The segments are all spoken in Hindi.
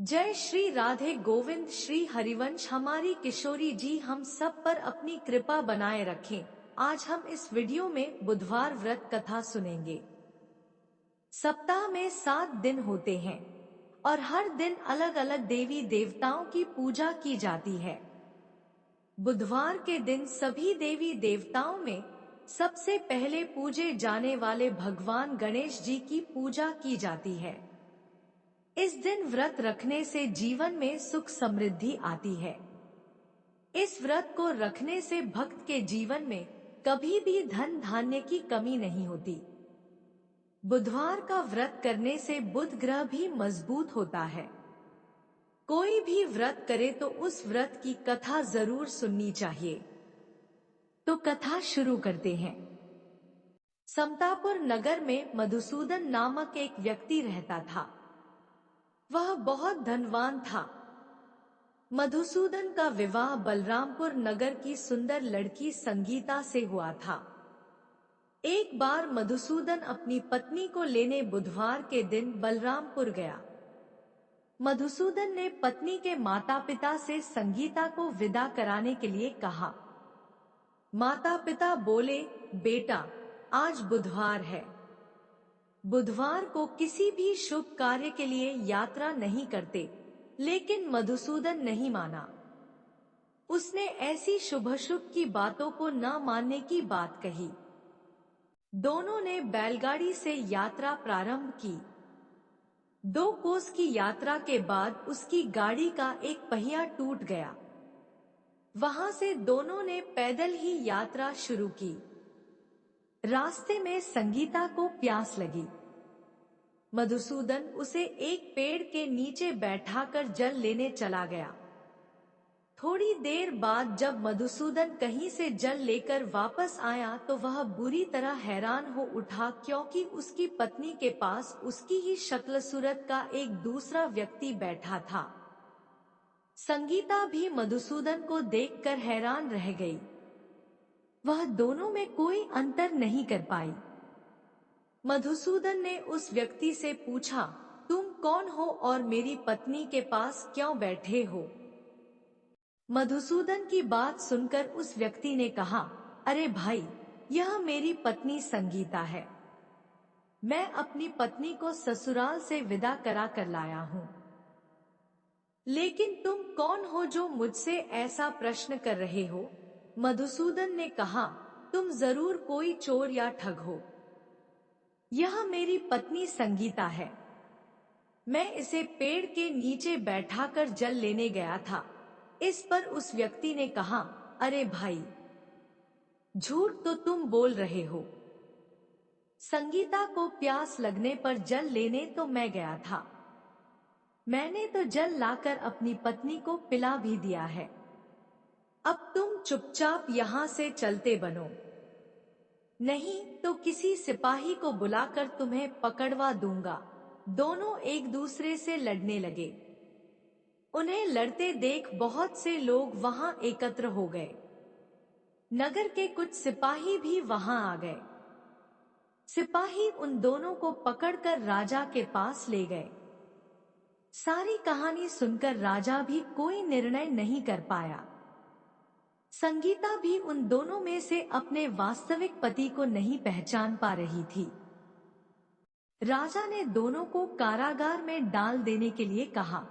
जय श्री राधे गोविंद श्री हरिवंश। हमारी किशोरी जी हम सब पर अपनी कृपा बनाए रखें। आज हम इस वीडियो में बुधवार व्रत कथा सुनेंगे। सप्ताह में 7 दिन होते हैं और हर दिन अलग अलग देवी देवताओं की पूजा की जाती है। बुधवार के दिन सभी देवी देवताओं में सबसे पहले पूजे जाने वाले भगवान गणेश जी की पूजा की जाती है। इस दिन व्रत रखने से जीवन में सुख समृद्धि आती है। इस व्रत को रखने से भक्त के जीवन में कभी भी धन धान्य की कमी नहीं होती। बुधवार का व्रत करने से बुध ग्रह भी मजबूत होता है। कोई भी व्रत करे तो उस व्रत की कथा जरूर सुननी चाहिए। तो कथा शुरू करते हैं। समतापुर नगर में मधुसूदन नामक एक व्यक्ति रहता था। वह बहुत धनवान था। मधुसूदन का विवाह बलरामपुर नगर की सुंदर लड़की संगीता से हुआ था। एक बार मधुसूदन अपनी पत्नी को लेने बुधवार के दिन बलरामपुर गया। मधुसूदन ने पत्नी के माता पिता से संगीता को विदा कराने के लिए कहा। माता पिता बोले, बेटा आज बुधवार है। बुधवार को किसी भी शुभ कार्य के लिए यात्रा नहीं करते, लेकिन मधुसूदन नहीं माना। उसने ऐसी शुभ की बातों को न मानने की बात कही। दोनों ने बैलगाड़ी से यात्रा प्रारंभ की। 2 कोस की यात्रा के बाद उसकी गाड़ी का एक पहिया टूट गया। वहां से दोनों ने पैदल ही यात्रा शुरू की। रास्ते में संगीता को प्यास लगी। मधुसूदन उसे एक पेड़ के नीचे बैठाकर जल लेने चला गया। थोड़ी देर बाद जब मधुसूदन कहीं से जल लेकर वापस आया तो वह बुरी तरह हैरान हो उठा, क्योंकि उसकी पत्नी के पास उसकी ही शक्ल सूरत का एक दूसरा व्यक्ति बैठा था। संगीता भी मधुसूदन को देखकर हैरान रह गई। वह दोनों में कोई अंतर नहीं कर पाई। मधुसूदन ने उस व्यक्ति से पूछा, तुम कौन हो और मेरी पत्नी के पास क्यों बैठे हो? मधुसूदन की बात सुनकर उस व्यक्ति ने कहा, अरे भाई, यह मेरी पत्नी संगीता है। मैं अपनी पत्नी को ससुराल से विदा करा कर लाया हूँ। लेकिन तुम कौन हो जो मुझसे ऐसा प्रश्न कर रहे हो? मधुसूदन ने कहा, तुम जरूर कोई चोर या ठग हो। यह मेरी पत्नी संगीता है। मैं इसे पेड़ के नीचे बैठाकर जल लेने गया था। इस पर उस व्यक्ति ने कहा, अरे भाई, झूठ तो तुम बोल रहे हो। संगीता को प्यास लगने पर जल लेने तो मैं गया था। मैंने तो जल लाकर अपनी पत्नी को पिला भी दिया है। अब तुम चुपचाप यहाँ से चलते बनो, नहीं तो किसी सिपाही को बुलाकर तुम्हें पकड़वा दूंगा। दोनों एक दूसरे से लड़ने लगे। उन्हें लड़ते देख बहुत से लोग वहां एकत्र हो गए। नगर के कुछ सिपाही भी वहां आ गए। सिपाही उन दोनों को पकड़कर राजा के पास ले गए। सारी कहानी सुनकर राजा भी कोई निर्णय नहीं कर पाया। संगीता भी उन दोनों में से अपने वास्तविक पति को नहीं पहचान पा रही थी। राजा ने दोनों को कारागार में डाल देने के लिए कहा।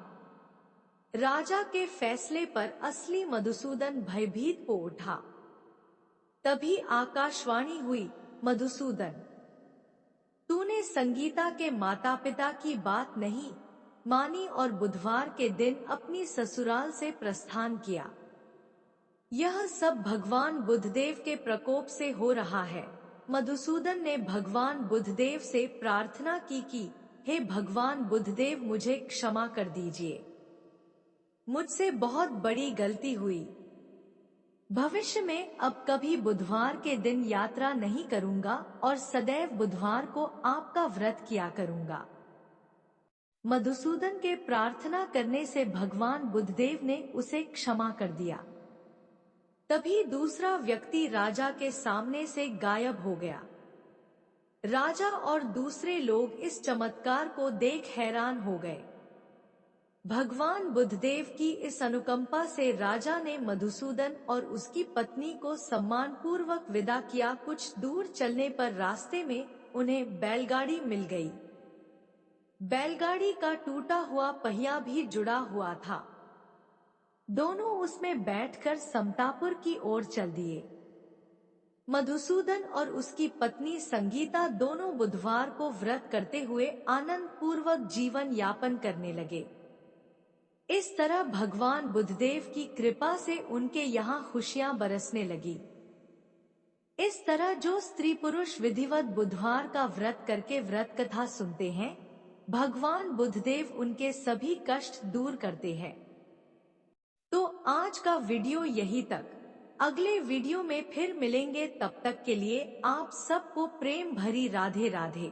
राजा के फैसले पर असली मधुसूदन भयभीत हो उठा। तभी आकाशवाणी हुई, मधुसूदन, तूने संगीता के माता पिता की बात नहीं मानी और बुधवार के दिन अपनी ससुराल से प्रस्थान किया। यह सब भगवान बुधदेव के प्रकोप से हो रहा है। मधुसूदन ने भगवान बुधदेव से प्रार्थना की कि हे भगवान बुधदेव, मुझे क्षमा कर दीजिए। मुझसे बहुत बड़ी गलती हुई। भविष्य में अब कभी बुधवार के दिन यात्रा नहीं करूंगा और सदैव बुधवार को आपका व्रत किया करूंगा। मधुसूदन के प्रार्थना करने से भगवान बुधदेव ने उसे क्षमा कर दिया। तभी दूसरा व्यक्ति राजा के सामने से गायब हो गया। राजा और दूसरे लोग इस चमत्कार को देख हैरान हो गए। भगवान बुद्धदेव की इस अनुकंपा से राजा ने मधुसूदन और उसकी पत्नी को सम्मान पूर्वक विदा किया। कुछ दूर चलने पर रास्ते में उन्हें बैलगाड़ी मिल गई। बैलगाड़ी का टूटा हुआ पहिया भी जुड़ा हुआ था। दोनों उसमें बैठकर समतापुर की ओर चल दिए। मधुसूदन और उसकी पत्नी संगीता दोनों बुधवार को व्रत करते हुए आनंद पूर्वक जीवन यापन करने लगे। इस तरह भगवान बुद्धदेव की कृपा से उनके यहाँ खुशियां बरसने लगी। इस तरह जो स्त्री पुरुष विधिवत बुधवार का व्रत करके व्रत कथा सुनते हैं, भगवान बुद्धदेव उनके सभी कष्ट दूर करते हैं। तो आज का वीडियो यहीं तक। अगले वीडियो में फिर मिलेंगे, तब तक के लिए आप सबको प्रेम भरी राधे राधे।